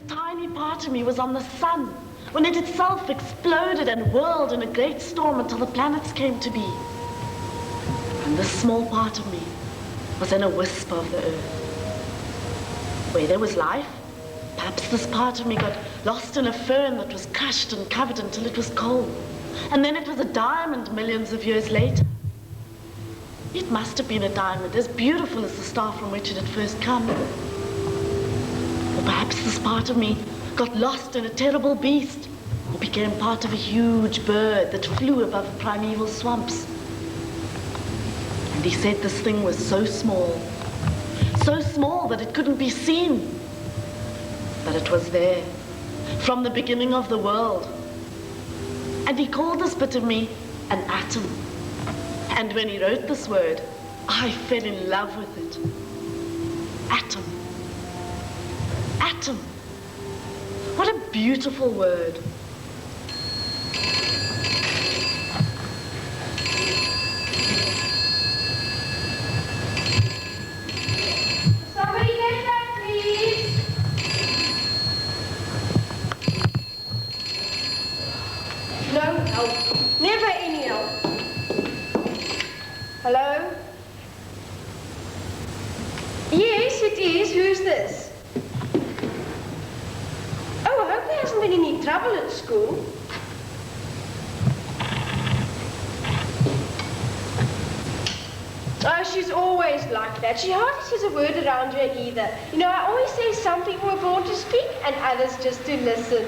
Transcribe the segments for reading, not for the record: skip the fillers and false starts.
tiny part of me was on the sun, when it itself exploded and whirled in a great storm until the planets came to be. And this small part of me was in a wisp of the earth. Where there was life, perhaps this part of me got lost in a fern that was crushed and covered until it was cold. And then it was a diamond millions of years later. It must have been a diamond, as beautiful as the star from which it had first come. Or perhaps this part of me got lost in a terrible beast, or became part of a huge bird that flew above primeval swamps. And he said this thing was so small that it couldn't be seen. But it was there, from the beginning of the world. And he called this bit of me an atom. And when he wrote this word, I fell in love with it. Atom. Atom. What a beautiful word. Somebody get that, please. No help. Never any help. Hello? Yes, it is. Who's this? Oh, I hope there hasn't been any trouble at school. Oh, she's always like that. She hardly says a word around here either. You know, I always say some people were born to speak and others just to listen.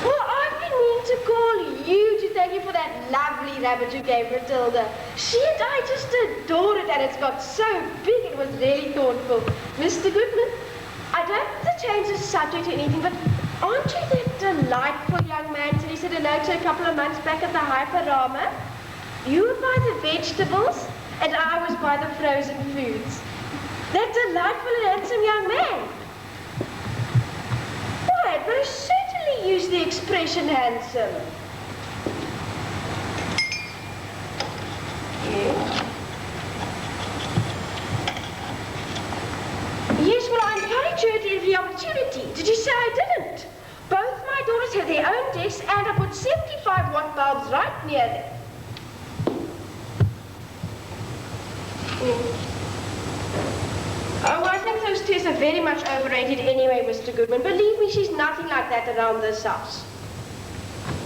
Well, I've been meaning to call you to thank you for that lovely rabbit you gave Matilda. She and I just adore it, and it's got so big it was really thoughtful. Mr. Goodman, I don't want to change the subject or anything, but aren't you that delightful young man till he said hello to a couple of months back at the Hyperama? You were by the vegetables, and I was by the frozen foods. That delightful and handsome young man. Why, they certainly use the expression handsome. Yes, well, I encourage you to every opportunity. Did you say I didn't? Both my daughters have their own desks, and I put 75-watt bulbs right near them. Oh, I think those tears are very much overrated anyway, Mr. Goodman. Believe me, she's nothing like that around this house.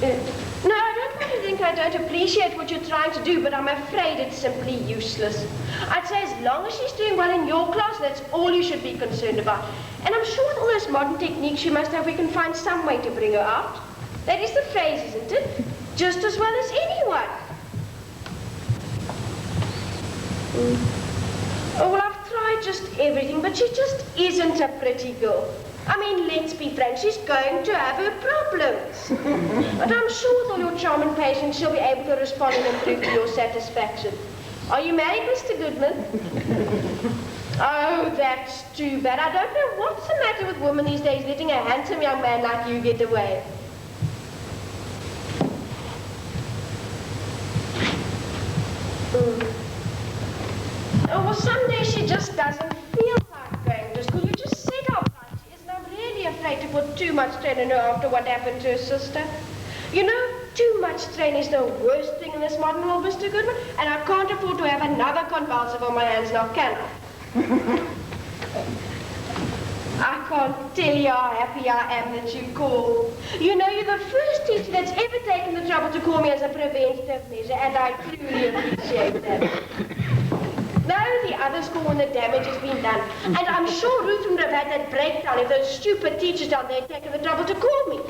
No, I don't want to think I don't appreciate what you're trying to do, but I'm afraid it's simply useless. I'd say as long as she's doing well in your class, that's all you should be concerned about. And I'm sure with all those modern techniques she must have, we can find some way to bring her out. That is the phrase, isn't it? Just as well as anyone. Oh, well, I've tried just everything, but she just isn't a pretty girl. I mean, let's be frank, she's going to have her problems. But I'm sure with all your charm and patience, she'll be able to respond and improve to your satisfaction. Are you married, Mr. Goodman? Oh, that's too bad. I don't know what's the matter with women these days, letting a handsome young man like you get away. Oh, well, some days she just doesn't feel like going to school. You just set up like she is, and I'm really afraid to put too much strain on her after what happened to her sister. You know, too much strain is the worst thing in this modern world, Mr. Goodman, and I can't afford to have another convulsive on my hands now, can I? I can't tell you how happy I am that you called. You know, you're the first teacher that's ever taken the trouble to call me as a preventative measure, and I truly appreciate that. No, the others call when the damage has been done. And I'm sure Ruth wouldn't have had that breakdown if those stupid teachers down there had taken the trouble to call me.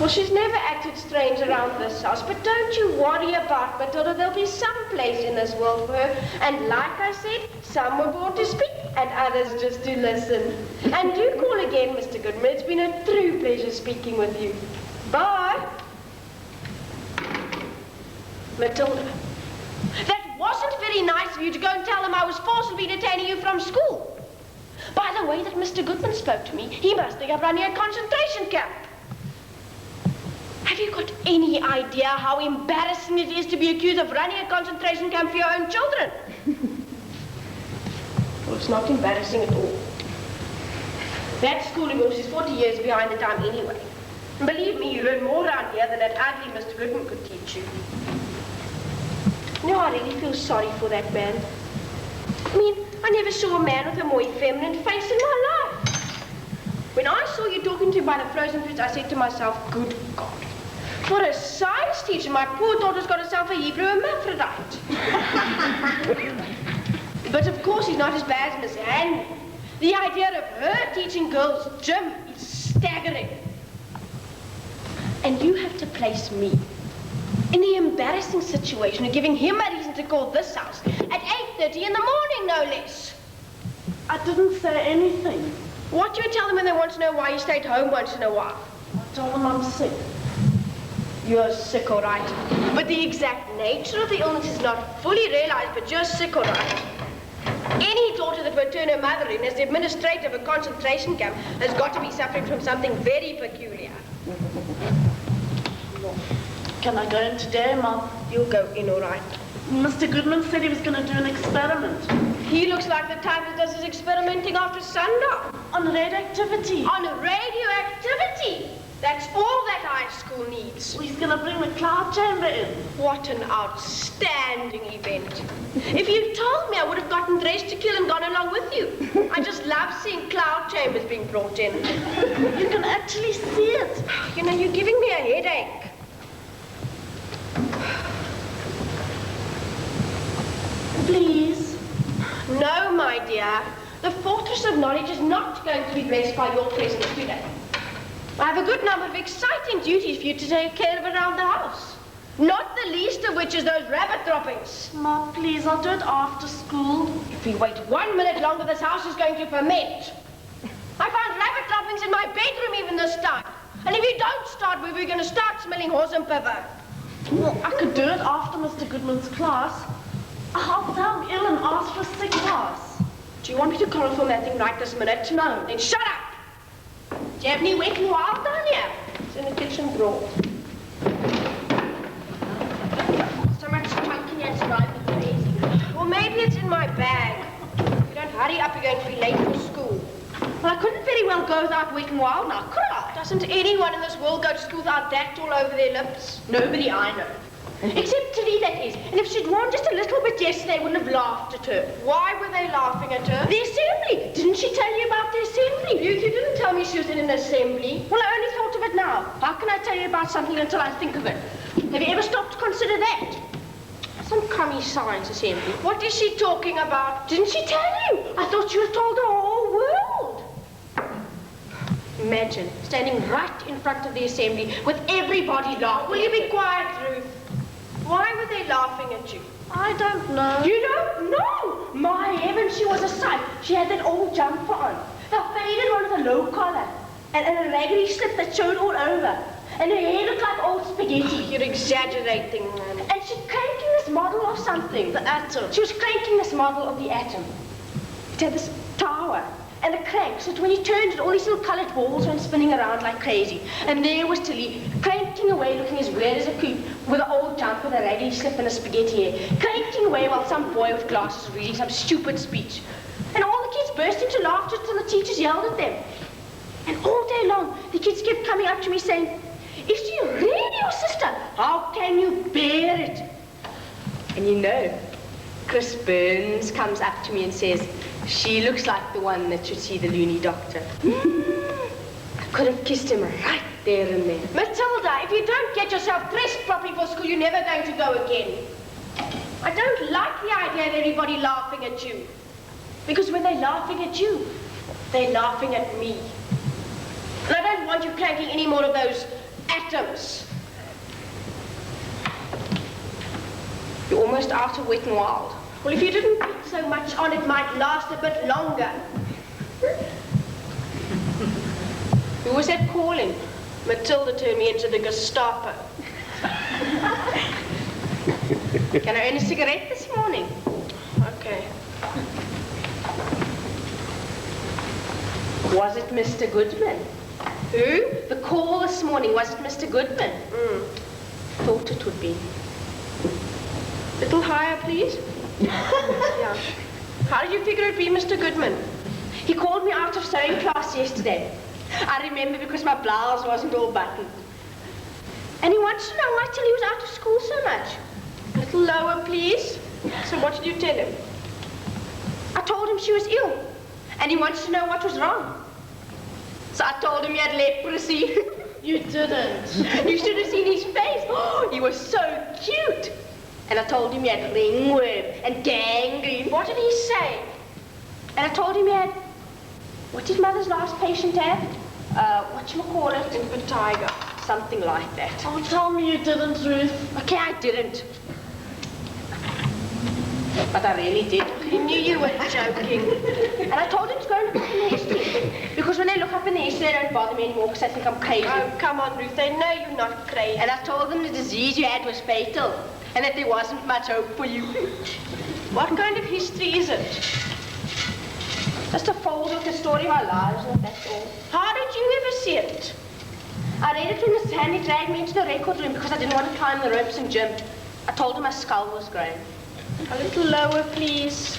Well, she's never acted strange around this house, but don't you worry about Matilda. There'll be some place in this world for her. And like I said, some were born to speak and others just to listen. And do call again, Mr. Goodman. It's been a true pleasure speaking with you. Bye. Matilda, that wasn't very nice of you to go and tell them I was forcibly detaining you from school. By the way that Mr. Goodman spoke to me, he must think I'm running a concentration camp. Have you got any idea how embarrassing it is to be accused of running a concentration camp for your own children? Well, it's not embarrassing at all. That school of yours is 40 years behind the time anyway. And believe me, you learn more around here than that ugly Mr. Goodman could teach you. You know, I really feel sorry for that man. I mean, I never saw a man with a more effeminate face in my life. When I saw you talking to him by the frozen fruits, I said to myself, good God. For a science teacher, my poor daughter's got herself a Hebrew hermaphrodite. But of course, he's not as bad as Miss Hanley. The idea of her teaching girls gym is staggering. And you have to place me in the embarrassing situation of giving him a reason to call this house at 8:30 in the morning, no less. I didn't say anything. What do you tell them when they want to know why you stayed home once in a while? I told them I'm sick. You're sick, all right. But the exact nature of the illness is not fully realized, but you're sick, all right. Any daughter that would turn her mother in as the administrator of a concentration camp has got to be suffering from something very peculiar. Can I go in today, Mom? You'll go in, all right. Mr. Goodman said he was going to do an experiment. He looks like the type that does his experimenting after sundown. On radioactivity. On radioactivity. That's all that high school needs. He's going to bring the cloud chamber in. What an outstanding event. If you'd told me, I would have gotten dressed to kill and gone along with you. I just love seeing cloud chambers being brought in. You can actually see it. You know, you're giving me a headache. Please. No, my dear. The fortress of knowledge is not going to be blessed by your presence today. I have a good number of exciting duties for you to take care of around the house. Not the least of which is those rabbit droppings. Mom, please, I'll do it after school. If we wait 1 minute longer, this house is going to ferment. I found rabbit droppings in my bedroom even this time. And if you don't start, we're going to start smelling horse and pepper. Well, I could do it after Mr. Goodman's class. I'll tell him ill and ask for a sick pass. Do you want me to chloroform that thing right this minute? No. Then shut up! Do you have any wet and wild down here? It's in the kitchen drawer. So much chunking and driving me crazy. Well, maybe it's in my bag. If you don't hurry up, you're going to be late for school. Well, I couldn't very well go without wet and wild now, could I? Doesn't anyone in this world go to school without that all over their lips? Nobody I know. Except Tilly, that is. And if she'd worn just a little bit yesterday, they wouldn't have laughed at her. Why were they laughing at her? The assembly. Didn't she tell you about the assembly? You didn't tell me she was in an assembly. Well, I only thought of it now. How can I tell you about something until I think of it? Have you ever stopped to consider that? Some crummy science assembly. What is she talking about? Didn't she tell you? I thought she was told the whole world. Imagine standing right in front of the assembly with everybody laughing. Will you be quiet, Ruth? Why were they laughing at you? I don't know. You don't know? My heavens, she was a sight. She had that old jumper on, the faded one with a low collar, and a raggedy slip that showed all over. And her hair looked like old spaghetti. You're exaggerating, man. And she's cranking this model of something. The atom. She was cranking this model of the atom. It had this tower and a crank, so that when you turned it, all these little coloured balls went spinning around like crazy. And there was Tilly, cranking away, looking as weird as a coot, with an old jumper, a raggedy slip and a spaghetti hair, cranking away while some boy with glasses was reading some stupid speech. And all the kids burst into laughter till the teachers yelled at them. And all day long, the kids kept coming up to me saying, "Is she really your sister? How can you bear it?" And you know, Chris Burns comes up to me and says, "She looks like the one that should see the loony doctor." I could have kissed him right there and then. Matilda, if you don't get yourself dressed properly for school, you're never going to go again. I don't like the idea of everybody laughing at you. Because when they're laughing at you, they're laughing at me. And I don't want you cranking any more of those atoms. You're almost out of wet and wild. Well, if you didn't put so much on, it might last a bit longer. Who was that calling? Matilda turned me into the Gestapo. Can I earn a cigarette this morning? Okay. Was it Mr. Goodman? Who? The call this morning, was it Mr. Goodman? Thought it would be. Little higher, please. Yeah. How did you figure it'd be Mr. Goodman? He called me out of sewing class yesterday. I remember because my blouse wasn't all buttoned. And he wants to know why Tilly was out of school so much. A little lower, please. So what did you tell him? I told him she was ill. And he wants to know what was wrong. So I told him he had leprosy. You didn't. You should have seen his face. Oh, he was so cute. And I told him he had ringworm and gangrene. What did he say? And I told him he had... What did Mother's last patient have? Whatchamacallit? Impetigo. Something like that. Oh, tell me you didn't, Ruth. Okay, I didn't. But I really did. I knew you were joking. And I told him to go and look up in the history. Because when they look up in the history, they don't bother me anymore because they think I'm crazy. Oh, come on, Ruth. They know you're not crazy. And I told them the disease you had was fatal. And that there wasn't much hope for you. What kind of history is it? Just a folder with the story of our lives, and that's all. How did you ever see it? I read it when Miss Handy dragged me into the record room because I didn't want to climb the ropes in gym. I told her my skull was growing. A little lower, please.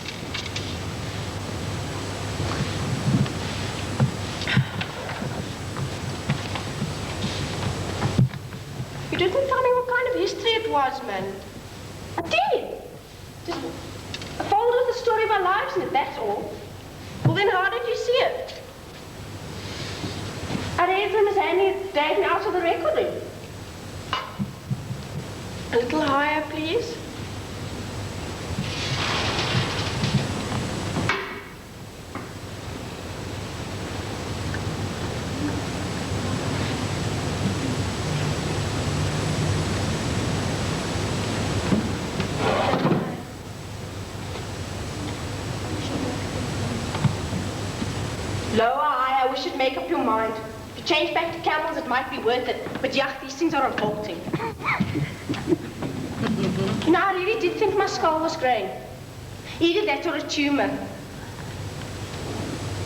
You didn't tell me what kind of history it was, man. I did. Just a folder with the story of our lives in it, that's all. Well, then how did you see it? I read it when Miss Annie dragged me out of the record room. A little higher, please. Lower, higher, we should make up your mind. If you change back to camels, it might be worth it. But yeah, these things are revolting. You know, I really did think my skull was growing. Either that or a tumor.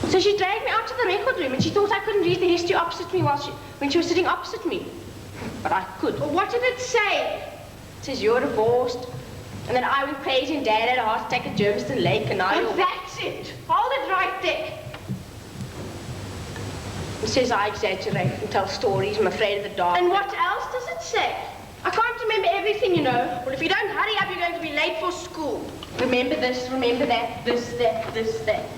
So she dragged me out to the record room and she thought I couldn't read the history opposite me when she was sitting opposite me. But I could. Well, what did it say? It says you're divorced. And then I went crazy and Dad had a heart attack at Germiston Lake and now that's it. Hold it right there. It says I exaggerate and tell stories. I'm afraid of the dark. And what else does it say? I can't remember everything, you know. Well, if you don't hurry up, you're going to be late for school. Remember this, remember that, this, that, this, that.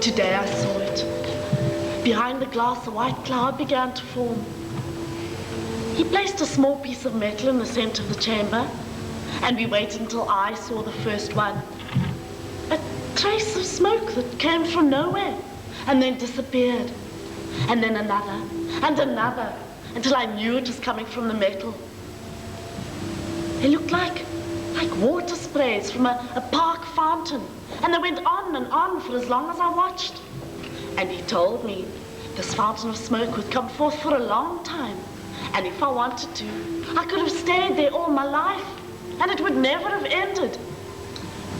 Today I saw it. Behind the glass, a white cloud began to form. He placed a small piece of metal in the center of the chamber, and we waited until I saw the first one. A trace of smoke that came from nowhere, and then disappeared. And then another, and another, until I knew it was coming from the metal. It looked like water sprays from a park fountain. And they went on and on for as long as I watched. And he told me this fountain of smoke would come forth for a long time. And if I wanted to, I could have stayed there all my life. And it would never have ended.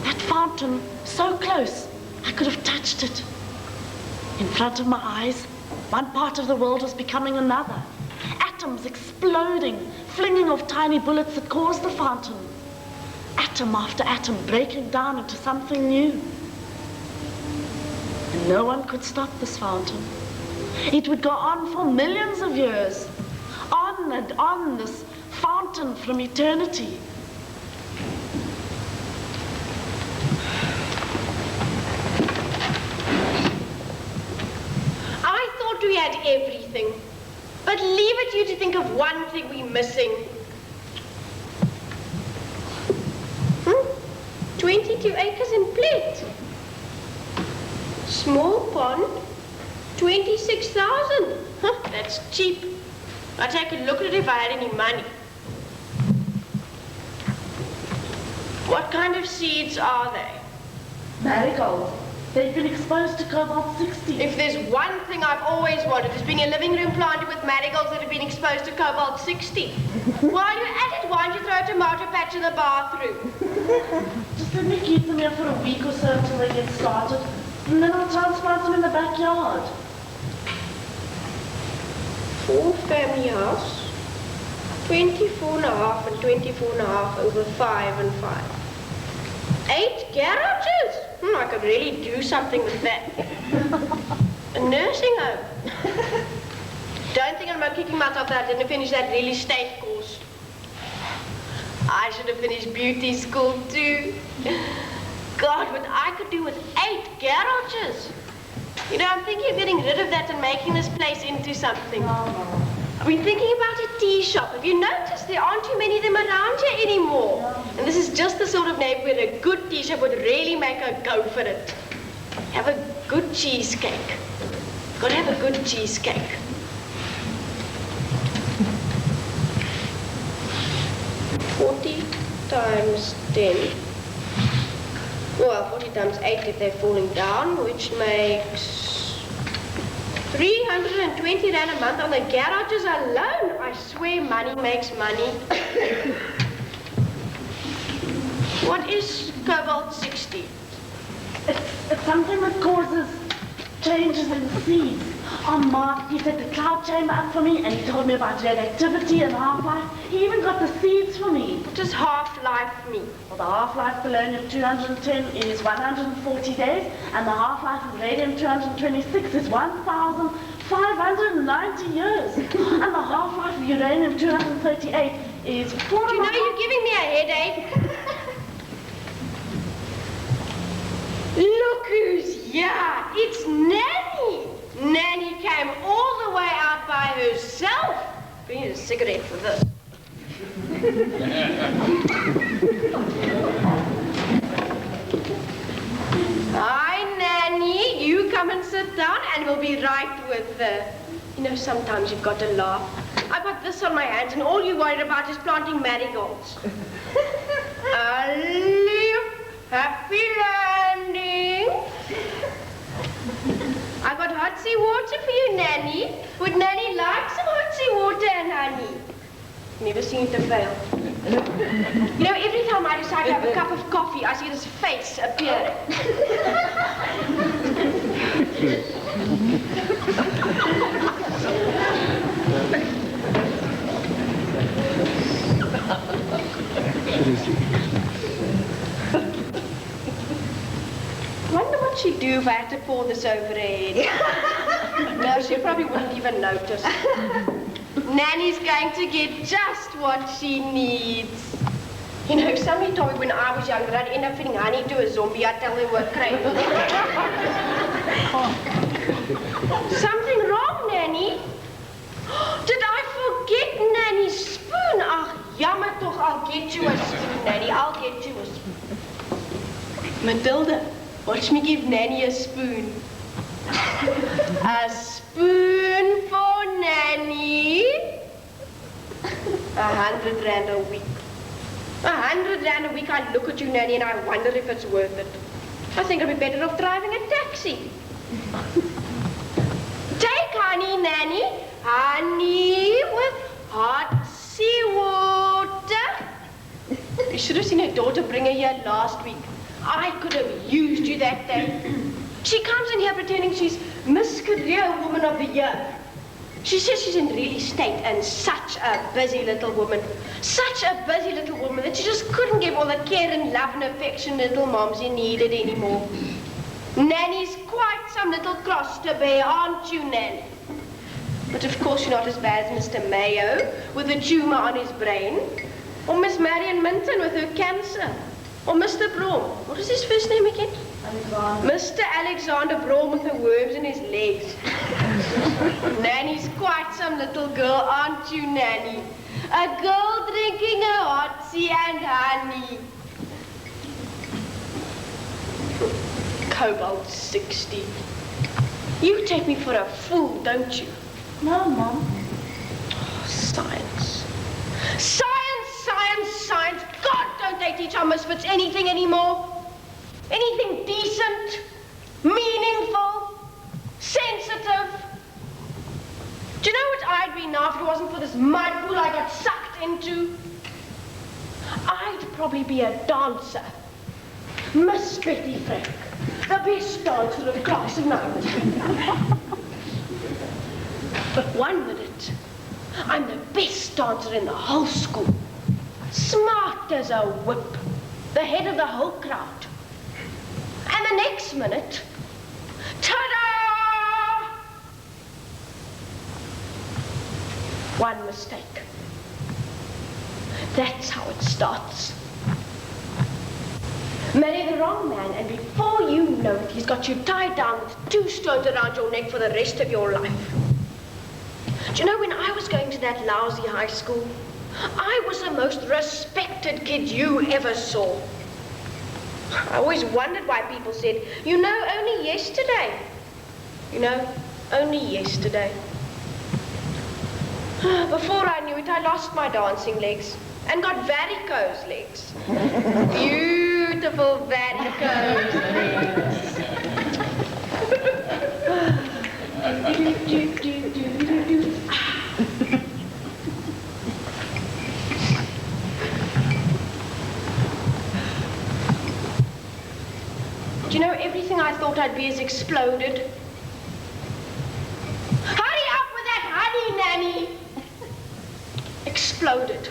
That fountain, so close, I could have touched it. In front of my eyes, one part of the world was becoming another. Atoms exploding, flinging off tiny bullets that caused the fountain. Atom after atom breaking down into something new. And no one could stop this fountain. It would go on for millions of years. On and on, this fountain fountain from eternity. I thought we had everything. But leave it you to think of one thing we're missing. 22 acres in Plate. Small pond, 26,000. That's cheap. I'd take a look at it if I had any money. What kind of seeds are they? Marigold. They've been exposed to cobalt-60. If there's one thing I've always wanted, it's been a living room planted with marigolds that have been exposed to cobalt-60. While you're at it, why don't you throw a tomato patch in the bathroom? Just let me keep them here for a week or so until they get started, and then I'll transplant them in the backyard. 4-family house, 24.5 and 24.5 over 5 and 5. 8 garages? I could really do something with that. A nursing home. Don't think I'm not kicking myself that I didn't finish that real estate course. I should have finished beauty school too. God, what I could do with 8 garages. You know, I'm thinking of getting rid of that and making this place into something. I've been thinking about a tea shop. Have you noticed there aren't too many of them around here anymore? And this is just the sort of neighborhood where a good tea shop would really make a go for it. Have a good cheesecake. Gotta have a good cheesecake. $40 times 10. Well, 40 times 8 if they're falling down, which makes 320 rand a month on the garages alone. I swear money makes money. What is cobalt-60? It's something that causes changes in seeds. Mark, he set the cloud chamber up for me, and he told me about radioactivity and half-life. He even got the seeds for me. What does half-life mean? Well, the half-life polonium-210 is 140 days, and the half-life of radium-226 is 1,590 years. And the half-life of uranium-238 is 4. Do you know you're giving me a headache? Look who's here. It's Nanny. Nanny came all the way out by herself. We need a cigarette for this. Hi, Nanny. You come and sit down and we'll be right with you know, sometimes you've got to laugh. I've got this on my hands and all you're worried about is planting marigolds. Happy landing. I got hot sea water for you, Nanny. Would Nanny like some hot sea water and honey? Never seen it to fail. You know, every time I decide to have a cup of coffee, I see this face appear. I wonder what she'd do if I had to pour this over her head. No, she probably wouldn't even notice. Nanny's going to get just what she needs. You know, somebody told me when I was younger I'd end up feeding honey to a zombie. I'd tell them we're crazy. Something wrong, Nanny? Did I forget Nanny's spoon? Ach, jammer toch. I'll get you a spoon, Nanny. I'll get you a spoon. Matilda, watch me give Nanny a spoon. A spoon for Nanny. 100 rand a week. 100 rand a week. I look at you, Nanny, and I wonder if it's worth it. I think I'd be better off driving a taxi. Take honey, Nanny. Honey with hot sea water. You should have seen her daughter bring her here last week. I could have used you that day. She comes in here pretending she's Miss Career Woman of the Year. She says she's in real estate and such a busy little woman. Such a busy little woman that she just couldn't give all the care and love and affection little momsy needed anymore. Nanny's quite some little cross to bear, aren't you, Nanny? But of course you're not as bad as Mr. Mayo with a tumour on his brain. Or Miss Marion Minton with her cancer. Or Mr. Brom. What is his first name again? Alexander. Mr. Alexander Brom with the worms in his legs. Nanny's quite some little girl, aren't you, Nanny? A girl drinking a hot tea and honey. Cobalt 60. You take me for a fool, don't you? No, Mom. Oh, science. Science, science, science. God, don't they teach our misfits anything anymore? Anything decent, meaningful, sensitive? Do you know what I'd be now if it wasn't for this mud pool I got sucked into? I'd probably be a dancer. Miss Betty Frank, the best dancer of class of 9. But 1 minute, I'm the best dancer in the whole school. Smart as a whip, the head of the whole crowd. And the next minute, ta-da! One mistake. That's how it starts. Marry the wrong man, and before you know it, he's got you tied down with 2 stones around your neck for the rest of your life. Do you know, when I was going to that lousy high school, I was the most respected kid you ever saw. I always wondered why people said, you know, only yesterday. You know, only yesterday. Before I knew it, I lost my dancing legs and got varicose legs. Beautiful varicose legs. Do you know, everything I thought I'd be has exploded. Hurry up with that honey, Nanny! Exploded.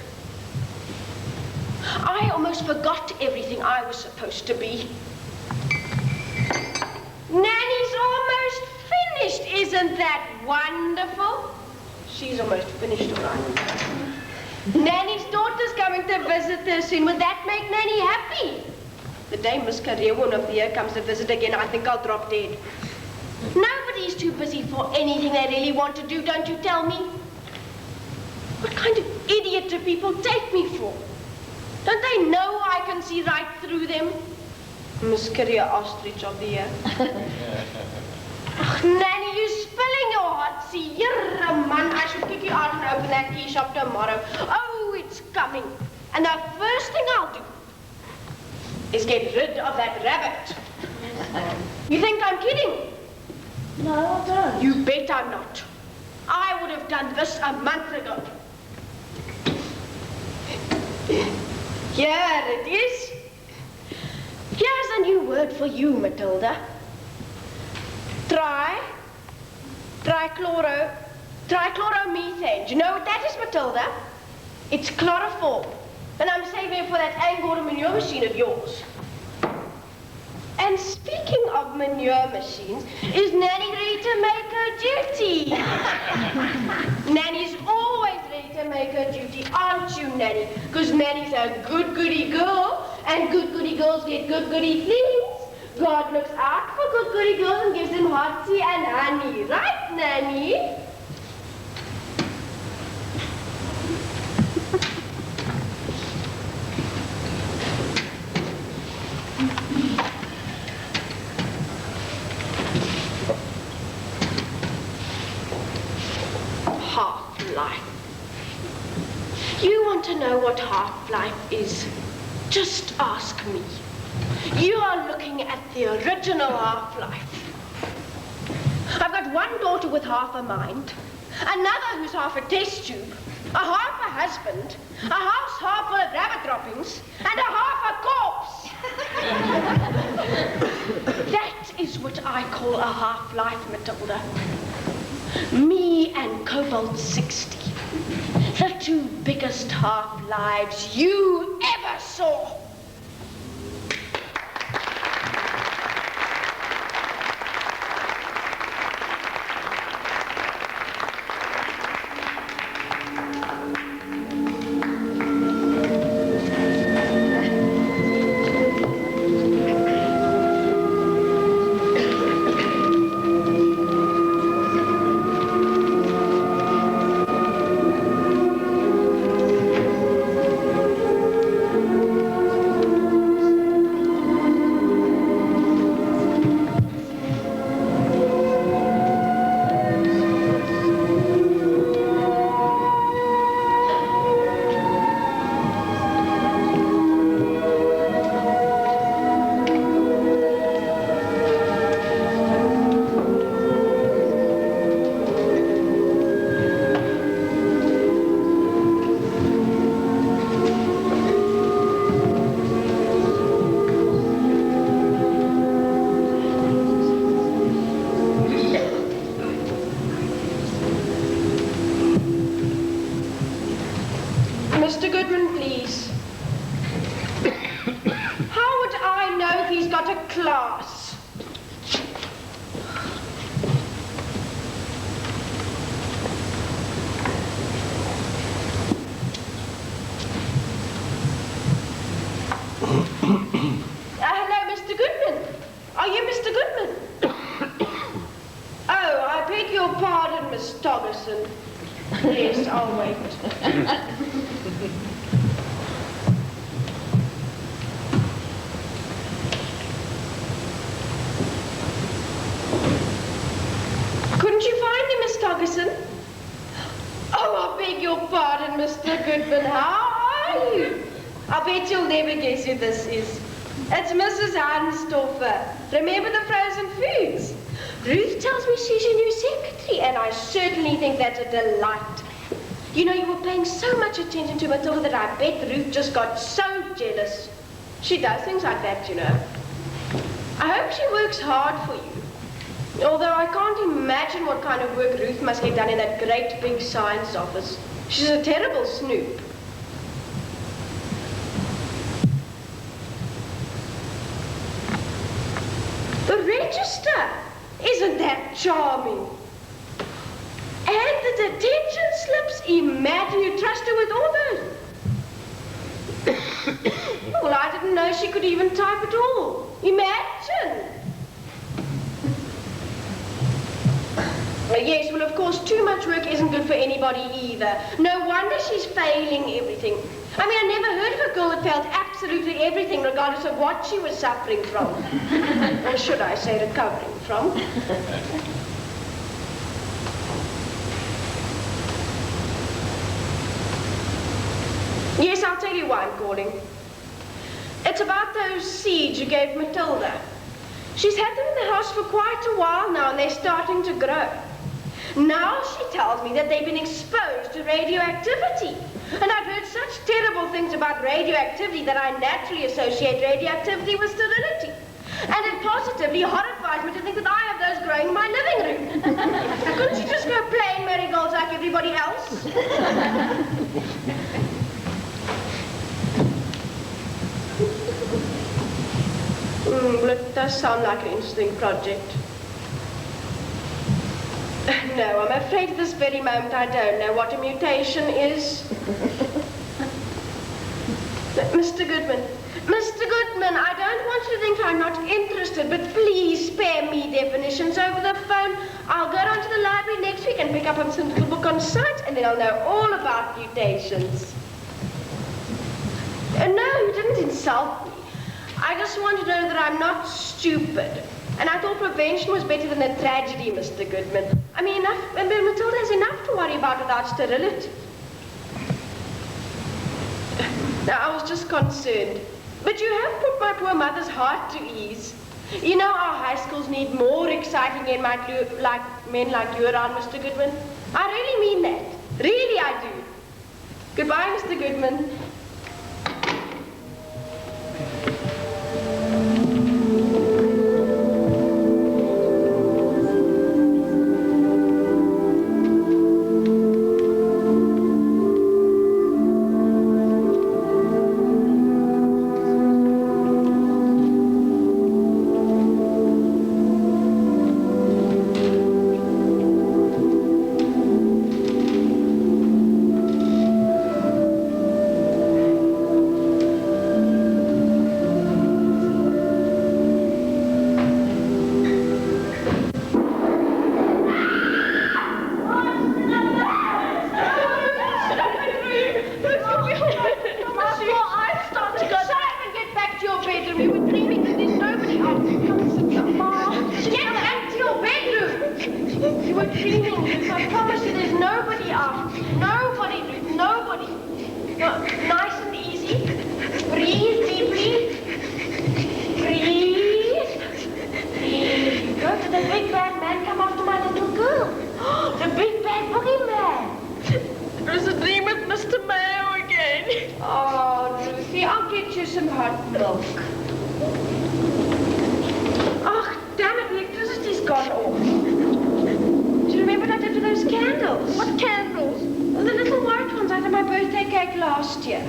I almost forgot everything I was supposed to be. Nanny's almost finished. Isn't that wonderful? She's almost finished, all right. Nanny's daughter's coming to visit her soon. Would that make Nanny happy? The day Miss Career of the year comes to visit again, I think I'll drop dead. Nobody's too busy for anything they really want to do, don't you tell me? What kind of idiot do people take me for? Don't they know I can see right through them? Miss Career Ostrich of the year. Oh, Nanny, you're spilling your hot tea. You're a man. I should kick you out and open that key shop tomorrow. Oh, it's coming. And the first thing I'll do is get rid of that rabbit. You think I'm kidding? No, I don't. You bet I'm not. I would have done this a month ago. Here it is. Here's a new word for you, Matilda. Trichloromethane. Do you know what that is, Matilda? It's chloroform. And I'm saving it for that Angora manure machine of yours. And speaking of manure machines, is Nanny ready to make her duty? Nanny's always ready to make her duty, aren't you, Nanny? Because Nanny's a good goody girl, and good goody girls get good goody things. God looks out for good goody girls and gives them hot tea and honey. Right, Nanny? Half-life. You want to know what half-life is? Just ask me. You are looking at the original half-life. I've got one daughter with half a mind, another who's half a test tube, a half a husband, a house half full of rabbit droppings, and a half a corpse. That is what I call a half-life, Matilda. Me and Cobalt 60. The 2 biggest half-lives you ever saw. glass. Hello, Mr. Goodman. Are you Mr. Goodman? Oh, I beg your pardon, Miss Toggerson. Yes, I'll wait. Couldn't you find him, Miss Toggerson? Oh, I beg your pardon, Mr. Goodman. How are you? I bet you'll never guess who this is. It's Mrs. Hansdorfer. Remember the frozen foods? Ruth tells me she's your new secretary, and I certainly think that's a delight. You know, you were paying so much attention to Matilda that I bet Ruth just got so jealous. She does things like that, you know. I hope she works hard for you. Although I can't imagine what kind of work Ruth must get done in that great big science office. She's a terrible snoop. The register! Isn't that charming? And the detention slips. Imagine you trust her with all those. Well, I didn't know she could even type at all. Imagine. Yes, well, of course, too much work isn't good for anybody either. No wonder she's failing everything. I mean, I never heard of a girl that failed absolutely everything, regardless of what she was suffering from. Or should I say recovering from. Yes, I'll tell you why I'm calling. It's about those seeds you gave Matilda. She's had them in the house for quite a while now, and they're starting to grow. Now she tells me that they've been exposed to radioactivity. And I've heard such terrible things about radioactivity that I naturally associate radioactivity with sterility. And it positively horrifies me to think that I have those growing in my living room. Couldn't you just go plain marigolds like everybody else? Well, it does sound like an interesting project. No, I'm afraid at this very moment I don't know what a mutation is. Mr. Goodman, I don't want you to think I'm not interested, but please spare me definitions over the phone. I'll go down to the library next week and pick up some little book on science, and then I'll know all about mutations. No, you didn't insult me. I just want to know that I'm not stupid. And I thought prevention was better than a tragedy, Mr. Goodman. I mean, Matilda has enough to worry about without sterility. Now, I was just concerned. But you have put my poor mother's heart to ease. You know, our high schools need more exciting men like you around, Mr. Goodman. I really mean that. Really, I do. Goodbye, Mr. Goodman. birthday cake last year.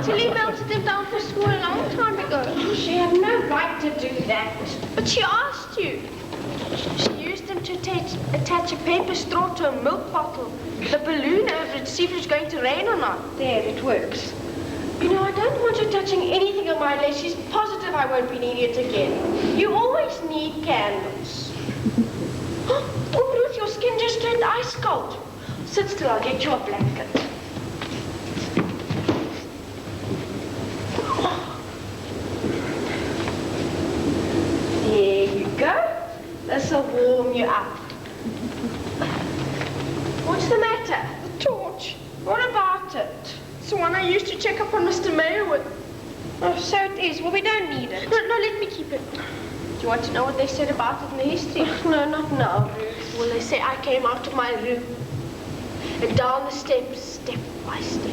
Tilly melted them down for school a long time ago. She had no right to do that. But she asked you. She used them to attach a paper straw to a milk bottle, the balloon over it to see if it was going to rain or not. There, it works. You know, I don't want her touching anything on mine unless she's positive I won't be needing it again. You always need candles. Oh, Ruth, your skin just turned ice cold. Sit still, I'll get you a blanket. There you go. This'll warm you up. What's the matter? The torch. What about it? It's the one I used to check up on Mr. Mayor with. Oh, so it is. Well, we don't need it. No, let me keep it. Do you want to know what they said about it in the history? No, not now, Ruth. Well, they say I came out of my room and down the steps, step by step.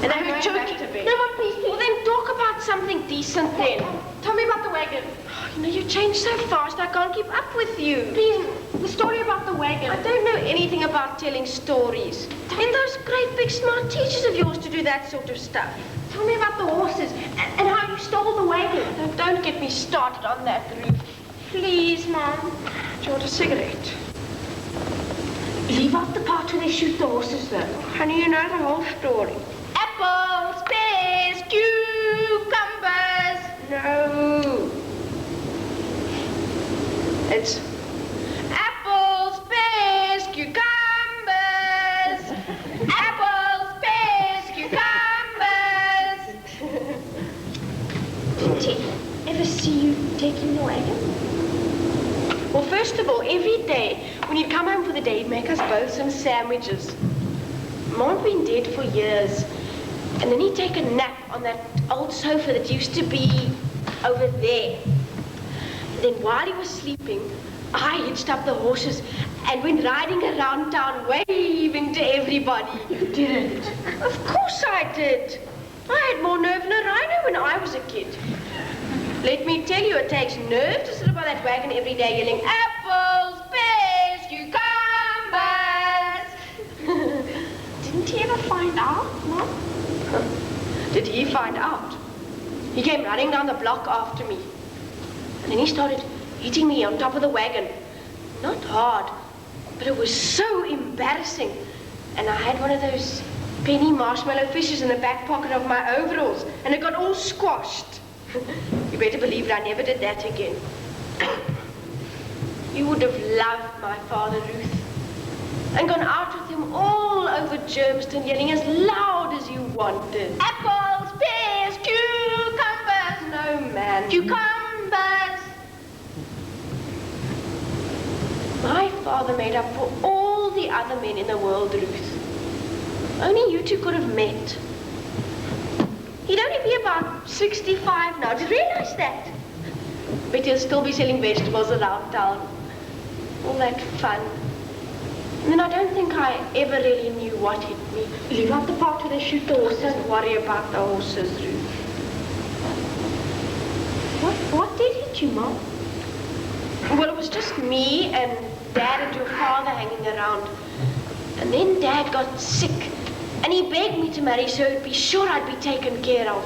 And I heard choking. No, Mom, please. Well, then talk about something decent then. Tell me about the wagon. Oh, you know, you changed so fast, I can't keep up with you. Please, the story about the wagon. I don't know anything about telling stories. And those great big smart teachers of yours to do that sort of stuff. Tell me about the horses and how you stole the wagon. Don't get me started on that, Ruth. Please, Mom. Do you want a cigarette? Leave out the part where they shoot the horses, though. Honey, you know the whole story. Apples, pears, cucumbers. No. It's apples, pears, cucumbers. Apples, pears, cucumbers. Did he ever see you taking the wagon? Well, first of all, every day, when he'd come home for the day, he'd make us both some sandwiches. Mom had been dead for years. And then he'd take a nap on that old sofa that used to be over there. Then while he was sleeping, I hitched up the horses and went riding around town waving to everybody. You did? Of course I did. I had more nerve than a rhino when I was a kid. Let me tell you, it takes nerve to sit up on that wagon every day yelling, apples, pears, cucumbers. Didn't he ever find out, Mom? Did he find out? He came running down the block after me. And then he started hitting me on top of the wagon. Not hard, but it was so embarrassing. And I had one of those penny marshmallow fishes in the back pocket of my overalls, and it got all squashed. You better believe it, I never did that again. You would have loved my father, Ruth, and gone out with him all over Germiston, yelling as loud as you wanted. Apples, pears, cucumbers. No, man. Cucumbers. My father made up for all the other men in the world, Ruth. Only you two could have met. He'd only be about 65 now. Did you realize that? But he'll still be selling vegetables around town. All that fun. And then I don't think I ever really knew what hit me. Leave out the part where they shoot the horses. Don't worry about the horses, Ruth. What did hit you, Mom? Well, it was just me and Dad and your father hanging around. And then Dad got sick. And he begged me to marry so he'd be sure I'd be taken care of.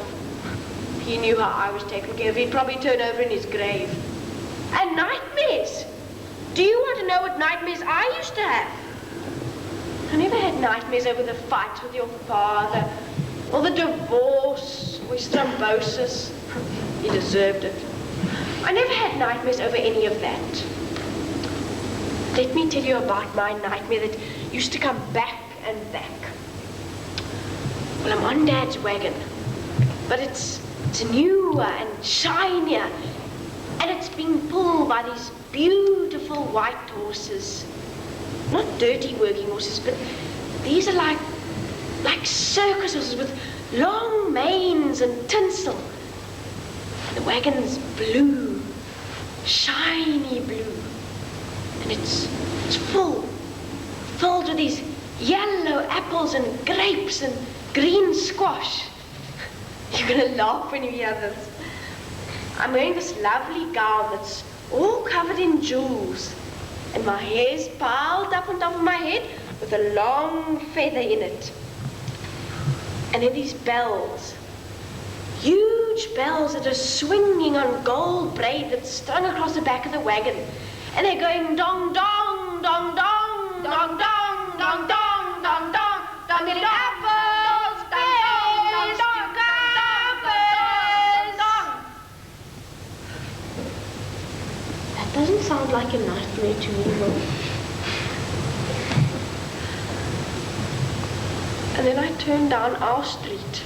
If he knew how I was taken care of, he'd probably turn over in his grave. And nightmares. Do you want to know what nightmares I used to have? I never had nightmares over the fight with your father, or the divorce, or his thrombosis. He deserved it. I never had nightmares over any of that. Let me tell you about my nightmare that used to come back and back. Well, I'm on Dad's wagon, but it's newer and shinier, and it's being pulled by these beautiful white horses. Not dirty working horses, but these are like circus horses with long manes and tinsel. The wagon's blue, shiny blue, and it's filled with these yellow apples and grapes and green squash. You're gonna laugh when you hear this. I'm wearing this lovely gown that's all covered in jewels, and my hair's piled up on top of my head with a long feather in it. And then these bells, huge bells that are swinging on gold braid that's strung across the back of the wagon. And they're going dong, dong, dong, dong, dong, dong, dong, dong, dong, dong. I'm getting apples, pears, cucumbers. That doesn't sound like a nightmare to me, Will. And then I turn down our street.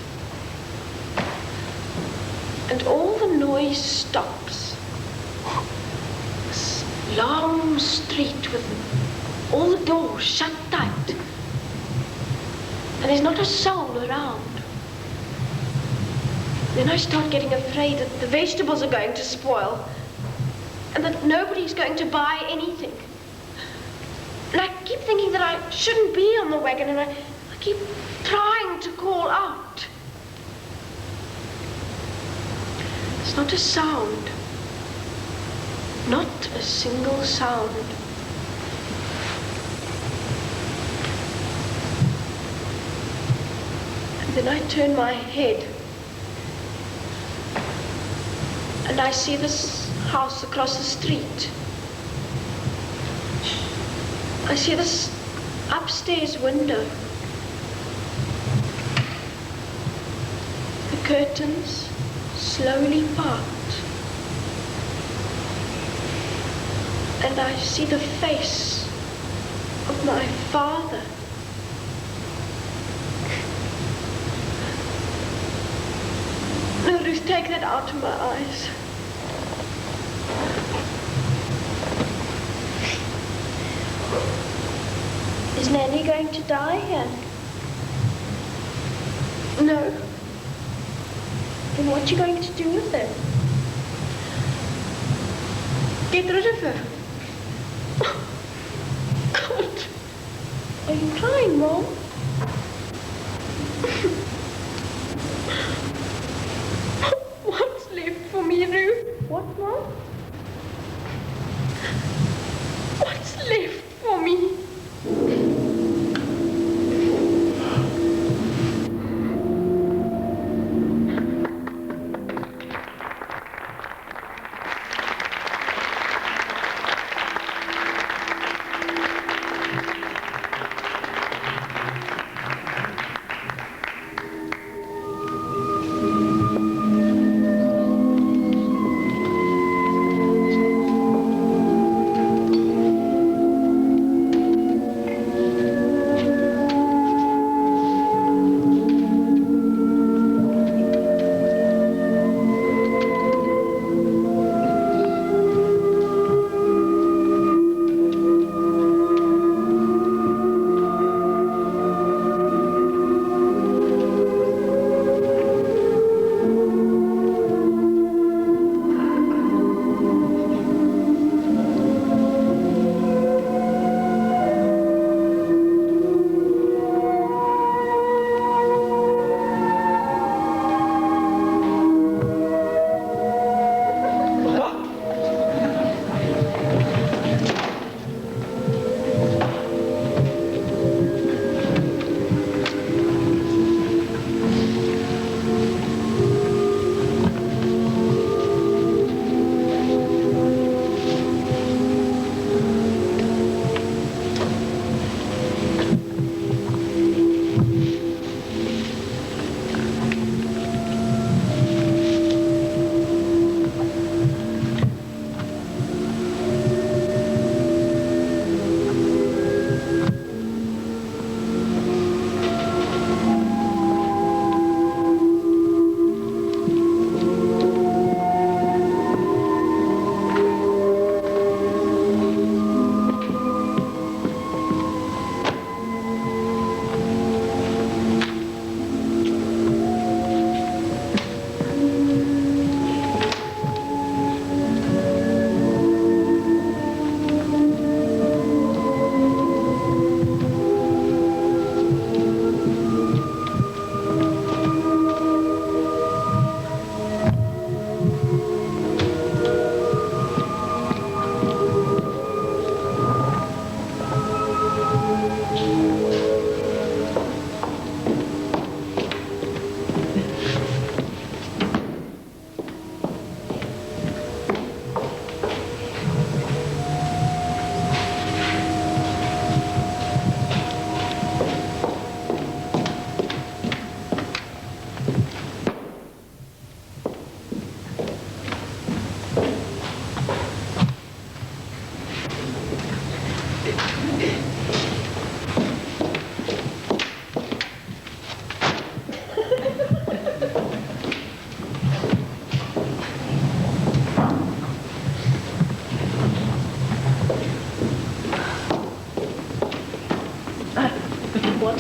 And all the noise stops. This long street with all the doors shut tight. And there's not a soul around. Then I start getting afraid that the vegetables are going to spoil and that nobody's going to buy anything. And I keep thinking that I shouldn't be on the wagon, and I keep trying to call out. It's not a sound. Not a single sound. Then I turn my head and I see this house across the street. I see this upstairs window. The curtains slowly part. And I see the face of my father. No, Ruth, take that out of my eyes. Is Nanny going to die here? No. Then what are you going to do with her? Get rid of her. God. Are you crying, Mom? What's left for me, Ruth? What, Mom? What's left for me?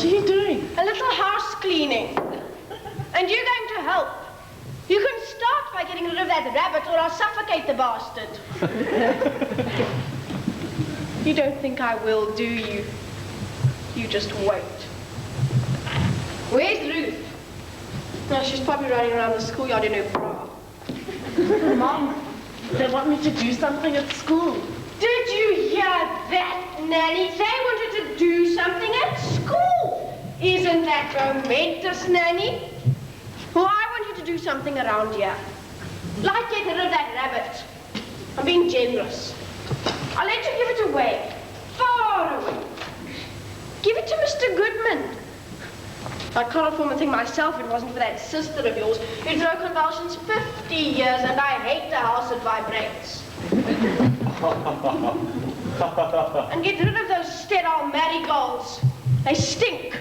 are you doing? A little house cleaning. And you're going to help. You can start by getting rid of that rabbit or I'll suffocate the bastard. You don't think I will, do you? You just wait. Where's Ruth? No, she's probably running around the schoolyard in her bra. Mom, they want me to do something at school. Did you hear that, Nanny? They wanted to do something at school. Isn't that momentous, Nanny? Well, I want you to do something around here. Like getting rid of that rabbit. I'm being generous. I'll let you give it away. Far away. Give it to Mr. Goodman. I can't form a thing myself if it wasn't for that sister of yours who throw convulsions 50 years and I hate the house that vibrates. And get rid of those sterile marigolds. They stink.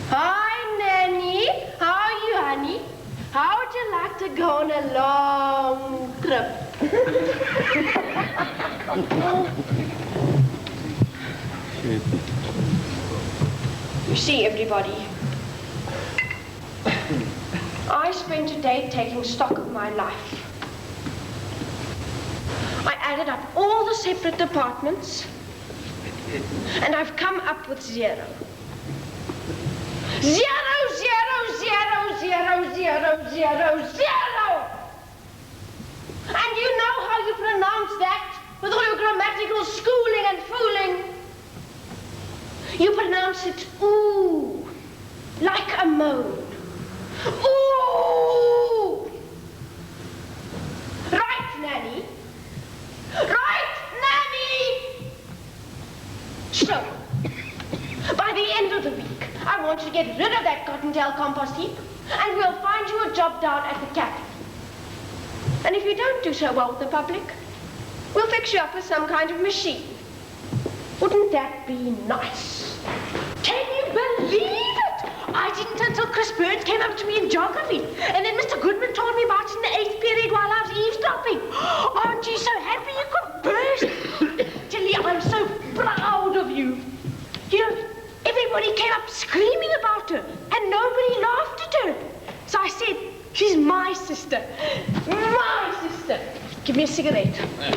Hi, Nanny. How are you, honey? How would you like to go on a long trip? You see, everybody, I spent a day taking stock of my life. I added up all the separate departments, and I've come up with 0. 0, 0, 0, 0, 0, 0, 0, 0. And you know how you pronounce that with all your grammatical schooling and fooling? You pronounce it ooh, like a moan. Ooh! Right, Nanny? Right, Nanny? So, by the end of the week, I want you to get rid of that cottontail compost heap, and we'll find you a job down at the cafe. And if you don't do so well with the public, we'll fix you up with some kind of machine. Wouldn't that be nice? Can you believe it? I didn't until Chris Burns came up to me in geography. And then Mr. Goodman told me about it in the 8th period while I was eavesdropping. Aren't you so happy you could burst? Tilly, I'm so proud of you. You know, everybody came up screaming about her, and nobody laughed at her. So I said, she's my sister. My sister. Give me a cigarette.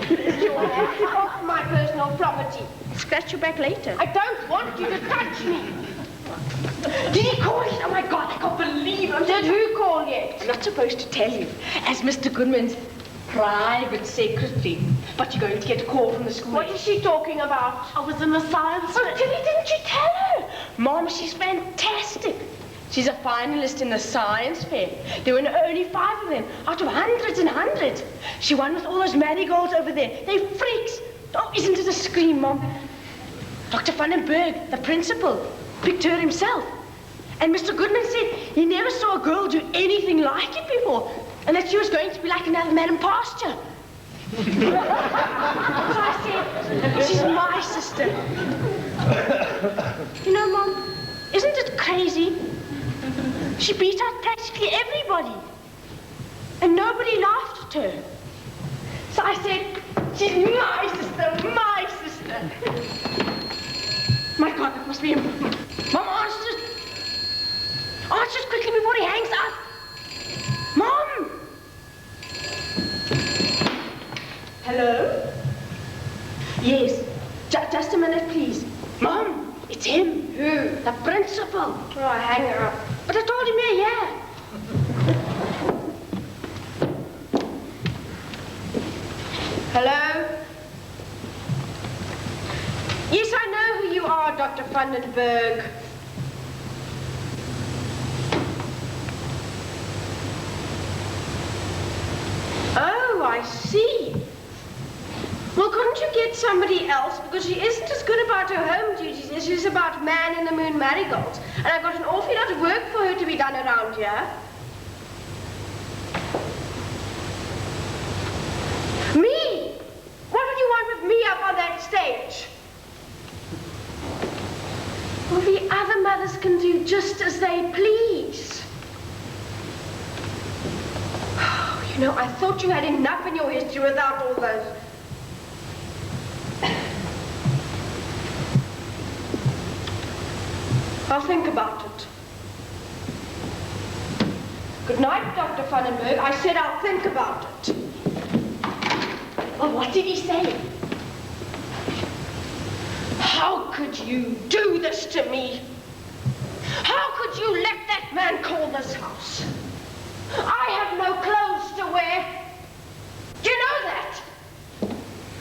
You will have to keep off my personal property. Scratch your back later. I don't want you to touch me. Did he call you? Oh my God, I can't believe it. Did who call you? I'm not supposed to tell you. As Mr. Goodman's private secretary. But you're going to get a call from the school. What is she talking about? I was in a science fair. Oh, Tilly, didn't you tell her? Mom, she's fantastic. She's a finalist in the science fair. There were only 5 of them, out of hundreds and hundreds. She won with all those marigolds over there. They're freaks. Oh, isn't it a scream, Mom? Dr. Vandenberg, the principal, picked her himself. And Mr. Goodman said he never saw a girl do anything like it before, and that she was going to be like another Madame Pasture. So I said, she's my sister. You know, Mom, isn't it crazy? She beat out practically everybody, and nobody laughed at her. So I said, she's my sister, my sister. My God, that must be him. Mom, answer it. Answer it quickly before he hangs up. Mom! Hello? Yes. Just a minute, please. Mom, it's him. Who? The principal. Oh, hang her up. But I told him yeah. Hello? Yes, I know who you are, Dr. Vandenberg. Oh, I see. Well, couldn't you get somebody else? Because she isn't as good about her home duties as she is about Man in the Moon marigolds. And I've got an awful lot of work for her to be done around here. Me? What would you want with me up on that stage? Well, the other mothers can do just as they please. You know, I thought you had enough in your history without all those. I'll think about it. Good night, Dr. Vandenberg. I said I'll think about it. Well, what did he say? How could you do this to me? How could you let that man call this house? I have no clothes to wear. Do you know that?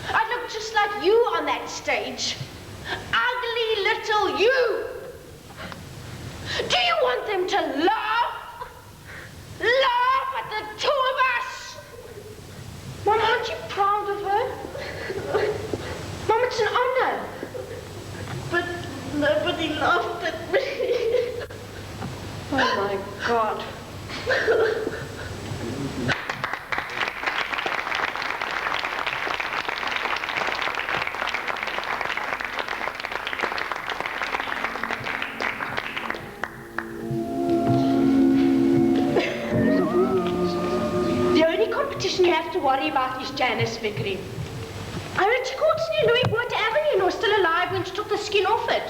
I look just like you on that stage. Ugly little you. Do you want them to laugh? Laugh at the two of us? Mom, aren't you proud of her? Mom, it's an honor. But nobody laughed at me. Oh my God. The only competition you have to worry about is Janice Vickery. I heard she caught near Louis Water Avenue and was still alive when she took the skin off it.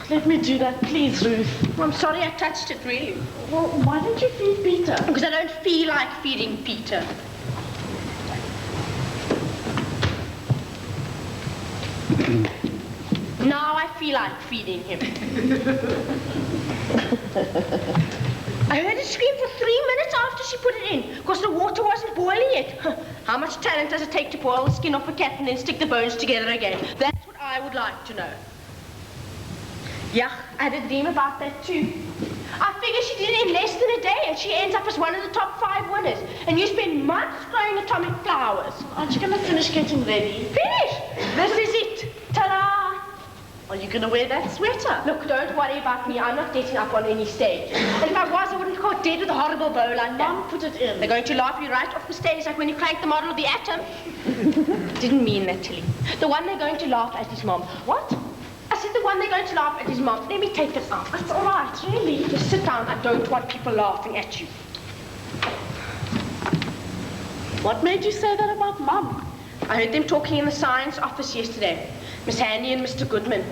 Let me do that, please, Ruth. Well, I'm sorry I touched it, really. Well, why don't you feed Peter? Because I don't feel like feeding Peter. Now I feel like feeding him. I heard her scream for 3 minutes after she put it in, because the water wasn't boiling yet. How much talent does it take to boil the skin off a cat and then stick the bones together again? That's what I would like to know. Yeah, I had a dream about that too. I figure she did it in less than a day and she ends up as one of the top 5 winners. And you spend months growing atomic flowers. Aren't you going to finish getting ready? Finish! This is it. Ta-da! Are you going to wear that sweater? Look, don't worry about me. I'm not getting up on any stage. And if I was, I wouldn't have caught dead with a horrible bow like that. Mom put it in. They're going to laugh you right off the stage like when you crank the model of the atom. Didn't mean that, Tilly. The one they're going to laugh at is Mom. What? I said the one they're going to laugh at is Mom. Let me take this off. That's all right, really. Just sit down. I don't want people laughing at you. What made you say that about Mum? I heard them talking in the science office yesterday. Miss Handy and Mr. Goodman.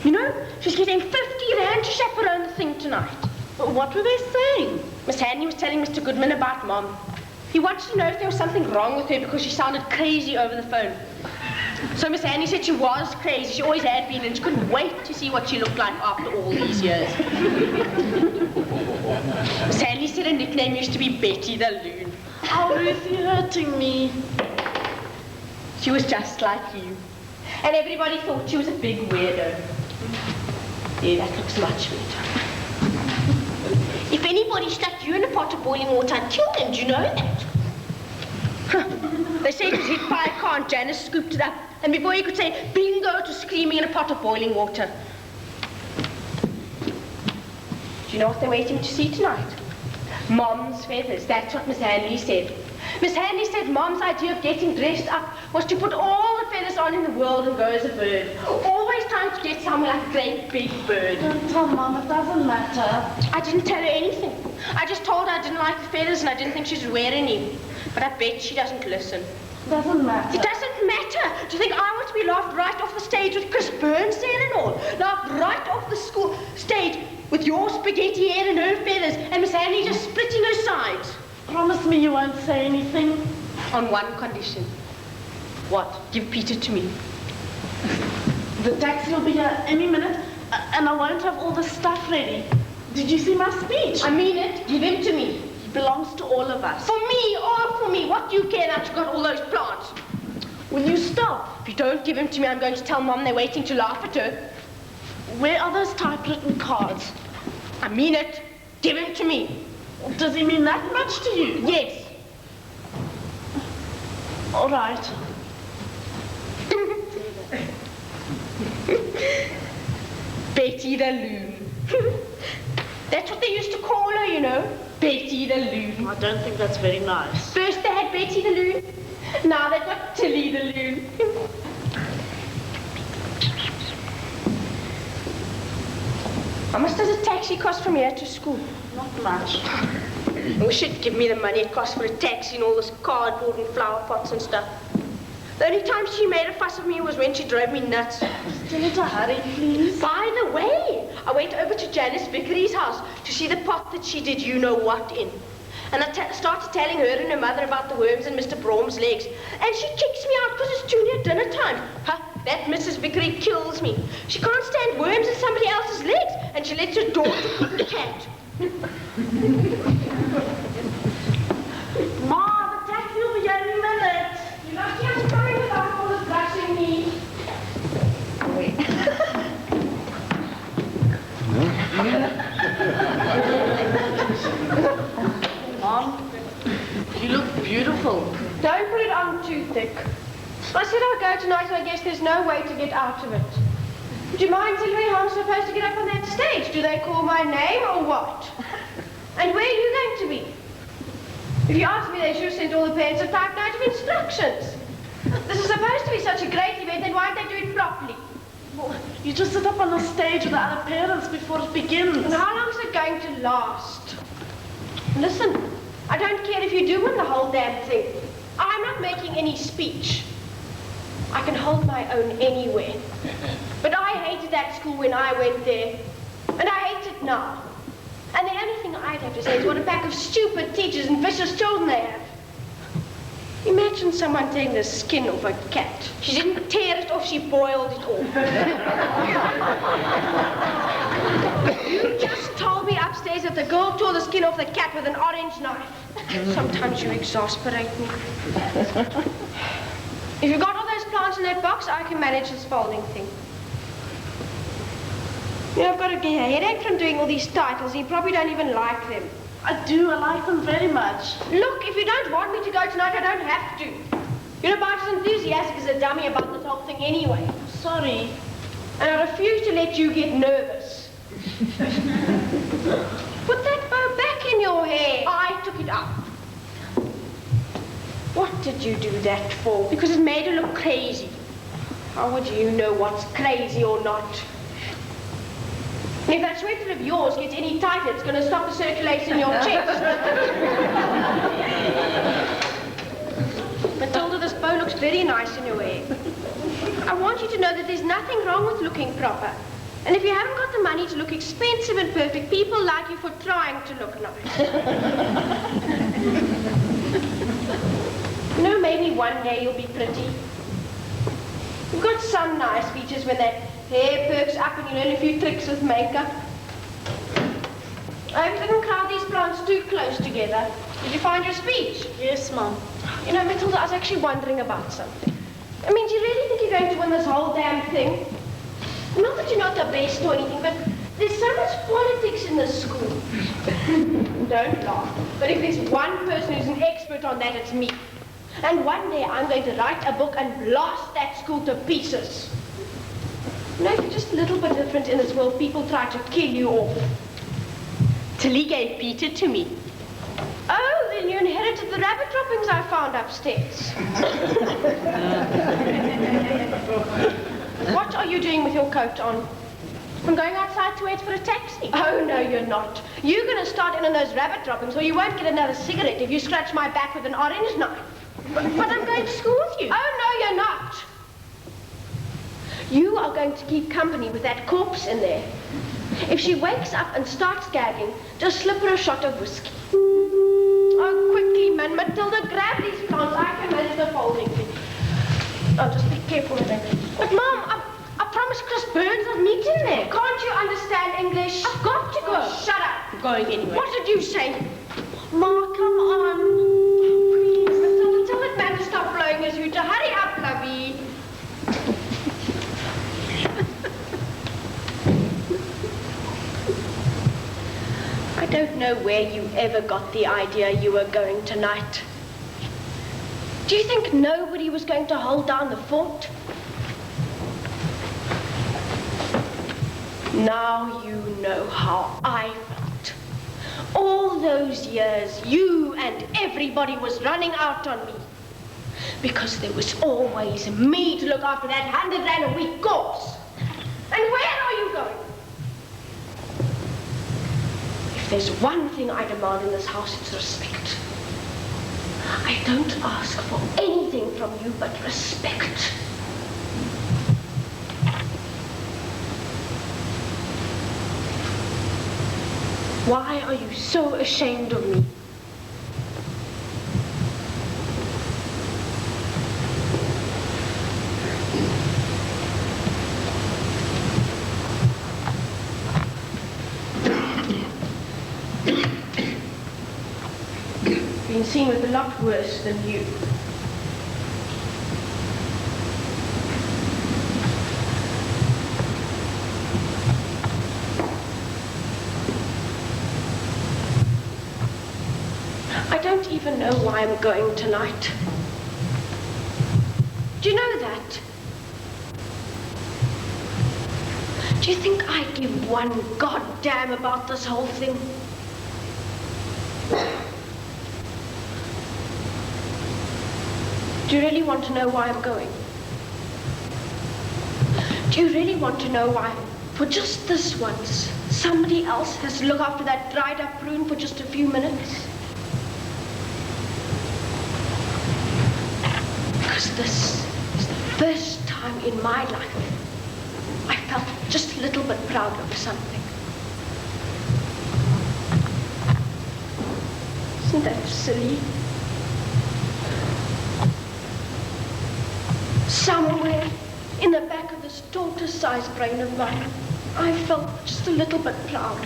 You know, she's getting 50 rand to chaperone the thing tonight. What were they saying? Miss Handy was telling Mr. Goodman about Mom. He wanted to know if there was something wrong with her because she sounded crazy over the phone. So Miss Handy said she was crazy. She always had been, and she couldn't wait to see what she looked like after all these years. Miss Handy said her nickname used to be Betty the Loon. Oh, Ruth, you're hurting me. She was just like you. And everybody thought she was a big weirdo. Yeah, that looks much better. If anybody stuck you in a pot of boiling water, I'd kill them. Do you know that? They said it was hit by a car and Janice scooped it up. And before you could say bingo, it was screaming in a pot of boiling water. Do you know what they're waiting to see tonight? Mom's feathers. That's what Miss Hanley said. Miss Hanley said Mom's idea of getting dressed up was to put all the feathers on in the world and go as a bird. Always trying to get somewhere like a great big bird. Don't tell Mum, it doesn't matter. I didn't tell her anything. I just told her I didn't like the feathers and I didn't think she should wear any. But I bet she doesn't listen. It doesn't matter. It doesn't matter. Do you think I want to be laughed right off the stage with Chris Burns there and all? Laughed right off the school stage with your spaghetti hair and her feathers and Miss Hanley just splitting her sides. Promise me you won't say anything. On one condition. What? Give Peter to me. The taxi will be here any minute, and I won't have all the stuff ready. Did you see my speech? I mean it. Give him to me. He belongs to all of us. For me, all for me. What do you care that you got all those plants? Will you stop? If you don't give him to me, I'm going to tell Mom they're waiting to laugh at her. Where are those typewritten cards? I mean it. Give him to me. Does he mean that much to you? Yes. All right. Betty the Loon. That's what they used to call her, you know. Betty the Loon. I don't think that's very nice. First they had Betty the Loon. Now they've got Tilly the Loon. How much does a taxi cost from here to school? Not much. I wish she'd give me the money it costs for a taxi and all this cardboard and flower pots and stuff. The only time she made a fuss of me was when she drove me nuts. Still in a hurry, please. By the way, I went over to Janice Vickery's house to see the pot that she did you-know-what in. And I started telling her and her mother about the worms in Mr. Brom's legs. And she kicks me out because it's junior dinner time. Huh? That Mrs. Vickery kills me. She can't stand worms in somebody else's legs, and she lets her daughter cook the cat. Ma, the taxi will be here in a minute. You're lucky I'm coming without all this brushing me. Mom, you look beautiful. Don't put it on too thick. I said I'll go tonight, and I guess there's no way to get out of it. Would you mind telling me how I'm supposed to get up on that stage? Do they call my name or what? And where are you going to be? If you ask me, they should have sent all the parents a typed note of instructions. This is supposed to be such a great event, then why don't they do it properly? Well, you just sit up on the stage with the other parents before it begins. And how long is it going to last? Listen, I don't care if you do win the whole damn thing. I'm not making any speech. I can hold my own anywhere. But I hated that school when I went there. And I hate it now. And the only thing I'd have to say is what a pack of stupid teachers and vicious children they have. Imagine someone tearing the skin off a cat. She didn't tear it off, she boiled it off. You just told me upstairs that the girl tore the skin off the cat with an orange knife. Sometimes you exasperate me. If you've got all those plants in that box, I can manage this folding thing. You know, I've got a headache from doing all these titles. You probably don't even like them. I do. I like them very much. Look, if you don't want me to go tonight, I don't have to. You're about as enthusiastic as a dummy about this whole thing anyway. Sorry. And I refuse to let you get nervous. Put that bow back in your hair. I took it out. What did you do that for? Because it made her look crazy. How would you know what's crazy or not? And if that sweater of yours gets any tighter, it's going to stop the circulation in your chest. Matilda, this bow looks very nice in your hair. I want you to know that there's nothing wrong with looking proper. And if you haven't got the money to look expensive and perfect, people like you for trying to look nice. You know, maybe one day you'll be pretty. You've got some nice features when that hair perks up and you learn a few tricks with makeup. I hope you didn't crowd these plants too close together. Did you find your speech? Yes, Mom. You know, Matilda, I was actually wondering about something. I mean, do you really think you're going to win this whole damn thing? Not that you're not the best or anything, but there's so much politics in this school. Don't laugh. But if there's one person who's an expert on that, it's me. And one day I'm going to write a book and blast that school to pieces. You know, if you're just a little bit different in this world, people try to kill you off. Tilly gave Peter to me. Oh, then you inherited the rabbit droppings I found upstairs. What are you doing with your coat on? I'm going outside to wait for a taxi. Oh, no, you're not. You're going to start in on those rabbit droppings or you won't get another cigarette if you scratch my back with an orange knife. But I'm going to school with you. Oh, no, you're not. You are going to keep company with that corpse in there. If she wakes up and starts gagging, just slip her a shot of whiskey. Oh, quickly, man. Matilda, grab these plants. I can manage the folding thing. Oh, just be careful with them. But, Mom, I promised Chris Burns I'd meet in there. Can't you understand English? I've got to go. Oh, shut up. I'm going anyway. What did you say? Ma, come on. Please, Matilda, tell that man to stop blowing his hooter. Hurry up, lovey. I don't know where you ever got the idea you were going tonight. Do you think nobody was going to hold down the fort? Now you know how I felt. All those years, you and everybody was running out on me. Because there was always me to look after that 100 rand a week course. And where are you going? If there's one thing I demand in this house, it's respect. I don't ask for anything from you but respect. Why are you so ashamed of me? Been seen with a lot worse than you. I don't even know why I'm going tonight. Do you know that? Do you think I give one goddamn about this whole thing? Do you really want to know why I'm going? Do you really want to know why, for just this once, somebody else has to look after that dried up prune for just a few minutes? Because this is the first time in my life I felt just a little bit proud of something. Isn't that silly? Somewhere in the back of this tortoise-sized brain of mine, I felt just a little bit proud.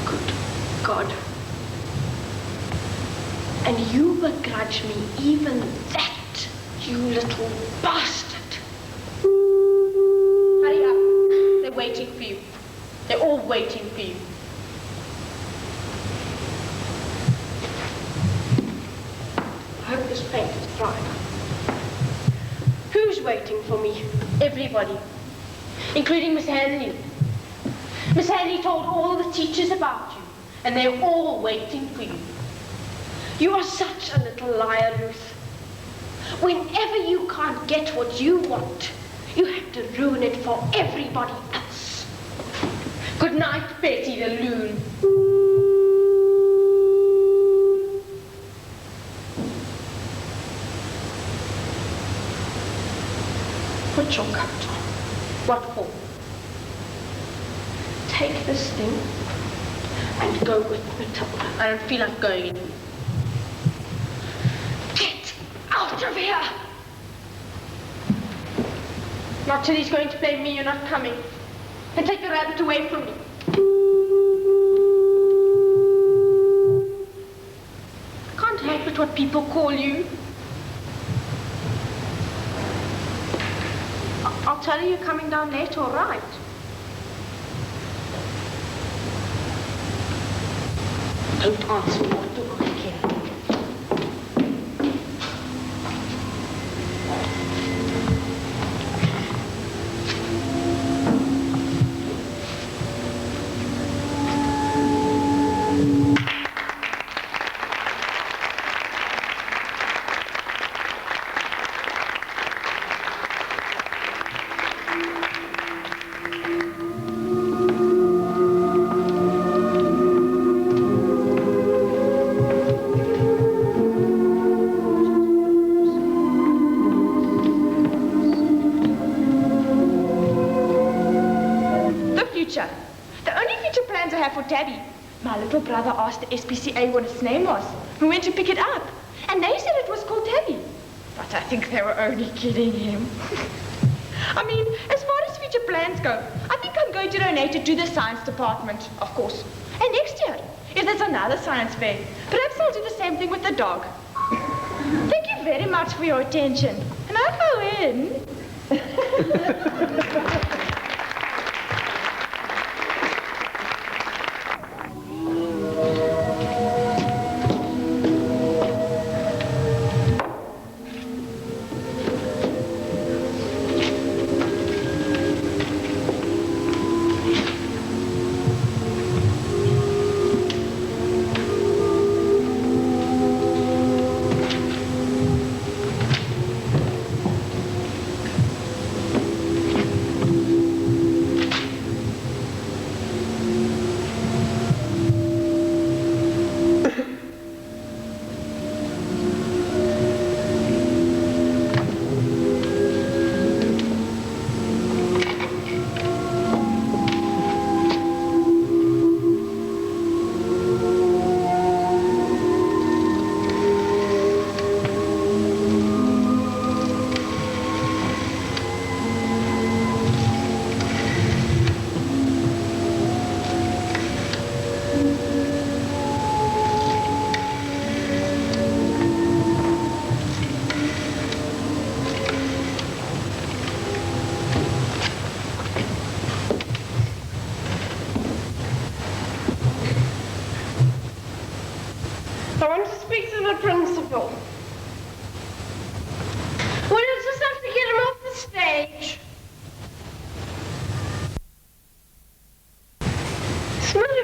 Good God. And you begrudge me even that, you little bastard. Hurry up. They're waiting for you. They're all waiting for you. I hope this paint is dry. Who's waiting for me? Everybody, including Miss Hanley. Miss Hanley told all the teachers about you, and they're all waiting for you. You are such a little liar, Ruth. Whenever you can't get what you want, you have to ruin it for everybody else. Good night, Betty the loon. Put your coat on. What for? Take this thing and go with Matilda. I don't feel like going anymore. Get out of here! Not till he's going to blame me you're not coming. And take the rabbit away from me. I can't help it what people call you. I'll tell you you're coming down late, all right? Don't answer me, what do I care? My little brother asked the SPCA what its name was. We went to pick it up, and they said it was called Tabby. But I think they were only kidding him. I mean, as far as future plans go, I think I'm going to donate it to the science department, of course. And next year, if there's another science fair, perhaps I'll do the same thing with the dog. Thank you very much for your attention. And I'll go in.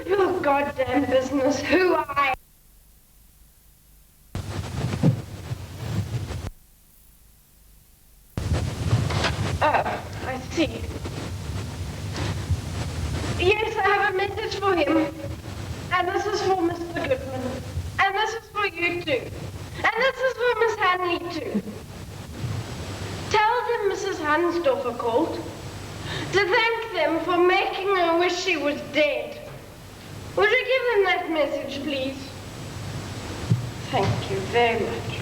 your goddamn business who I am. Oh, I see. Yes, I have a message for him. And this is for Mr. Goodman. And this is for you too. And this is for Miss Hanley too. Tell them Mrs. Hansdorfer called to thank them for making her wish she was dead. Would you give them that message, please? Thank you very much.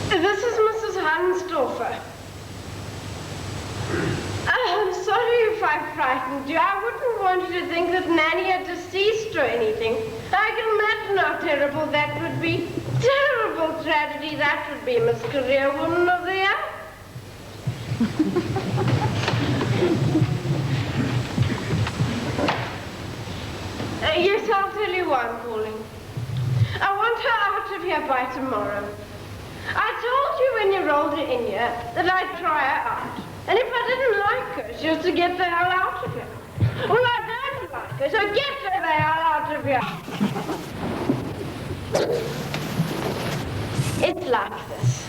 This is Mrs. Hansdorfer. I'm sorry if I frightened you. I wouldn't want you to think that Nanny had deceased or anything. I can imagine how terrible that would be. Terrible tragedy that would be, Miss Career Woman of the Year. Yes, I'll tell you why I'm calling. I want her out of here by tomorrow. I told you when you rolled her in here that I'd try her out. And if I didn't like her, she was to get the hell out of here. Well, I don't like her, so get her the hell out of here. It's like this.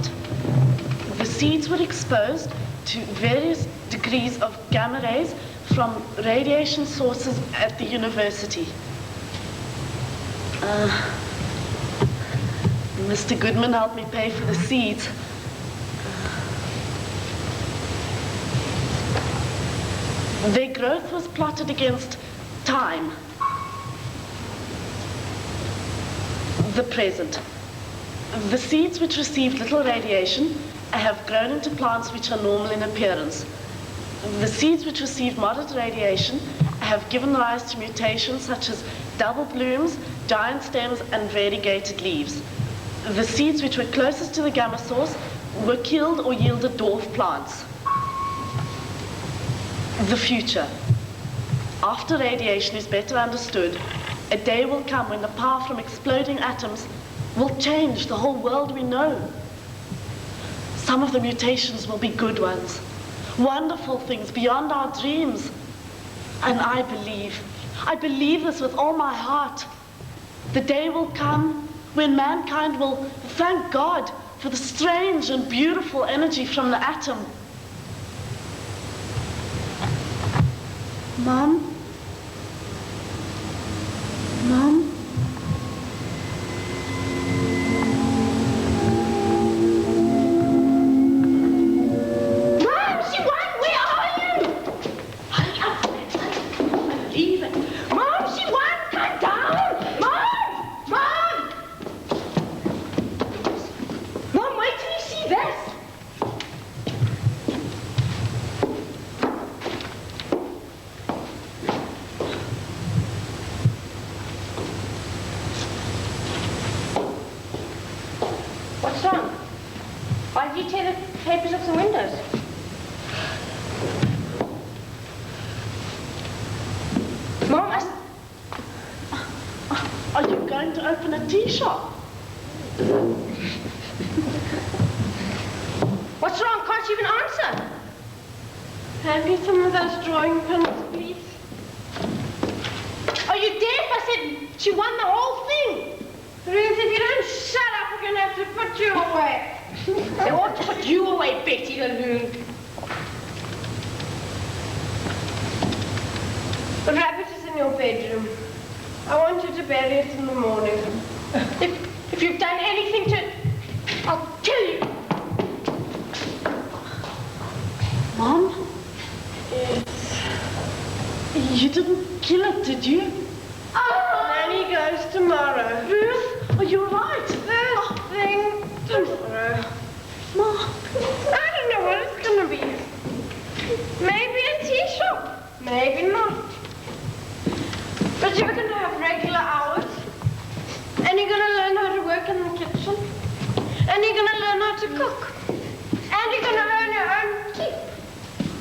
past, the seeds were exposed to various degrees of gamma rays from radiation sources at the university. Mr. Goodman helped me pay for the seeds. Their growth was plotted against time, the present. The seeds which received little radiation have grown into plants which are normal in appearance. The seeds which received moderate radiation have given rise to mutations such as double blooms, giant stems, and variegated leaves. The seeds which were closest to the gamma source were killed or yielded dwarf plants. The future. After radiation is better understood, a day will come when the power from exploding atoms will change the whole world we know. Some of the mutations will be good ones, wonderful things beyond our dreams. And I believe this with all my heart. The day will come when mankind will thank God for the strange and beautiful energy from the atom. Mom? Mom? What's wrong? Why did you tear the papers off the windows? Mom, Are you going to open a tea shop? what's wrong? Can't you even answer? Hand me some of those drawing pens, please. Are you deaf? I said she won the whole thing. Ruth, if you don't shut up, we're going to have to put you away. They ought to put you away, Betty Laloon. The rabbit is in your bedroom. I want you to bury it in the morning. If you've done anything to... I'll kill you. Mom? Yes. You didn't kill it, did you? Nanny goes tomorrow. Ruth, are you right? First thing tomorrow. Mom. I don't know what it's going to be. Maybe a tea shop. Maybe not. But you're going to have regular hours. And you're going to learn how to work in the kitchen. And you're going to learn how to cook. And you're going to earn your own keep.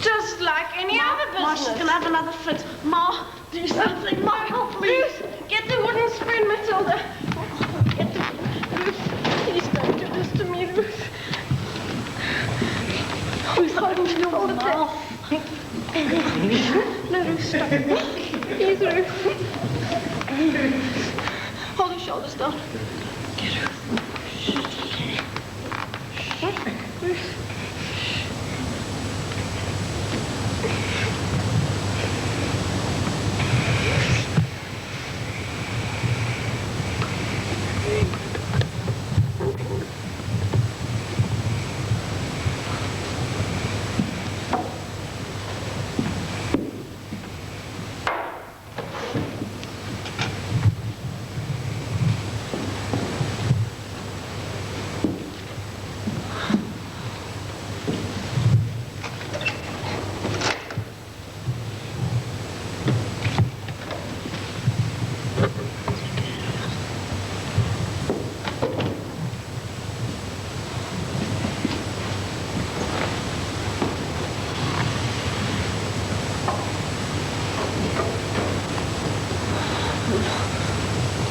Just like any other business. Ma, she's going to have another fit. Ma, do something. Ma, help me. Ruth, get the wooden spoon, Matilda. Get the... Ruth, please don't do this to me, Ruth. Ruth, hold your mouth. No, Ruth, stop. Please, Ruth. Hold your shoulders down. Get Ruth. Ruth.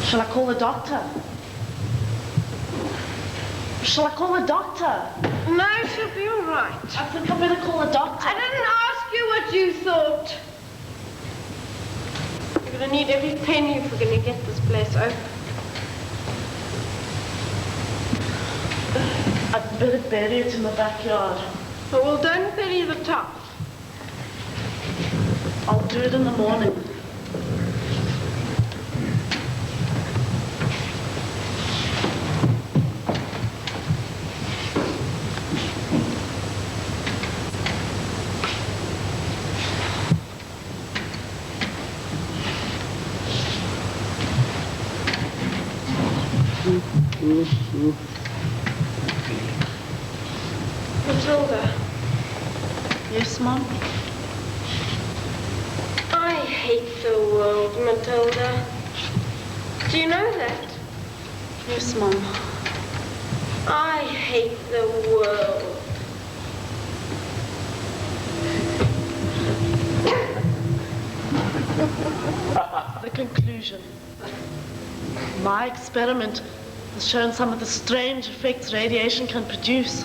Shall I call the doctor? Shall I call the doctor? No, she'll be all right. I think I better call the doctor. I didn't ask you what you thought. You're going to need every penny if we're going to get this place open. I'd better bury it in the backyard. Oh, well, don't bury the top. I'll do it in the morning. Matilda. Yes, Mom? I hate the world, Matilda. Do you know that? Yes, Mom. I hate the world. The conclusion. My experiment has shown some of the strange effects radiation can produce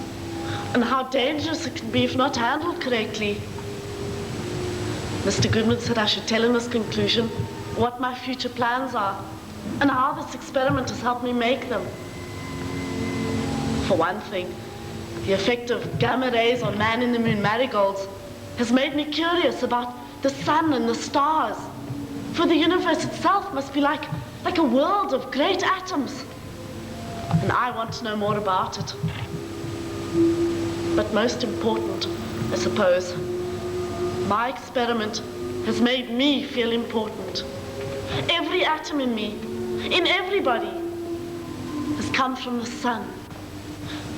and how dangerous it can be if not handled correctly. Mr. Goodman said I should tell him this conclusion, what my future plans are, and how this experiment has helped me make them. For one thing, the effect of gamma rays on man-in-the-moon marigolds has made me curious about the sun and the stars. For the universe itself must be like a world of great atoms. And I want to know more about it. But most important, I suppose, my experiment has made me feel important. Every atom in me, in everybody, has come from the sun,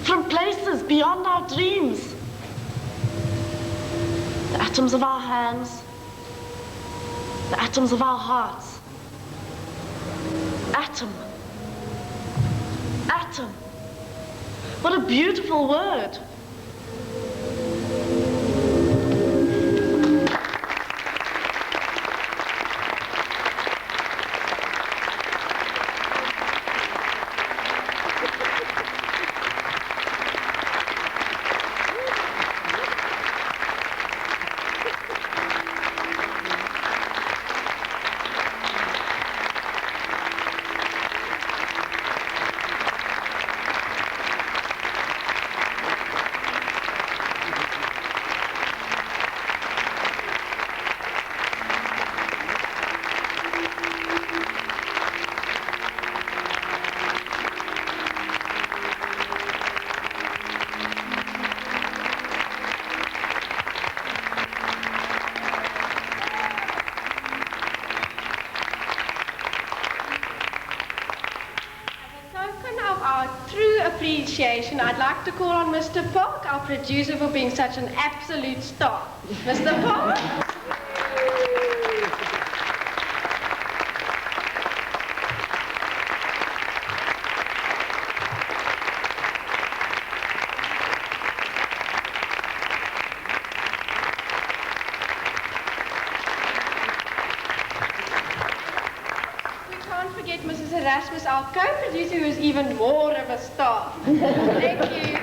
from places beyond our dreams. The atoms of our hands, the atoms of our hearts. Atom. Atom. What a beautiful word. Appreciation, I'd like to call on Mr. Park, our producer, for being such an absolute star. Mr. Park? Forget Mrs. Erasmus, our co-producer, who is even more of a star. Thank you.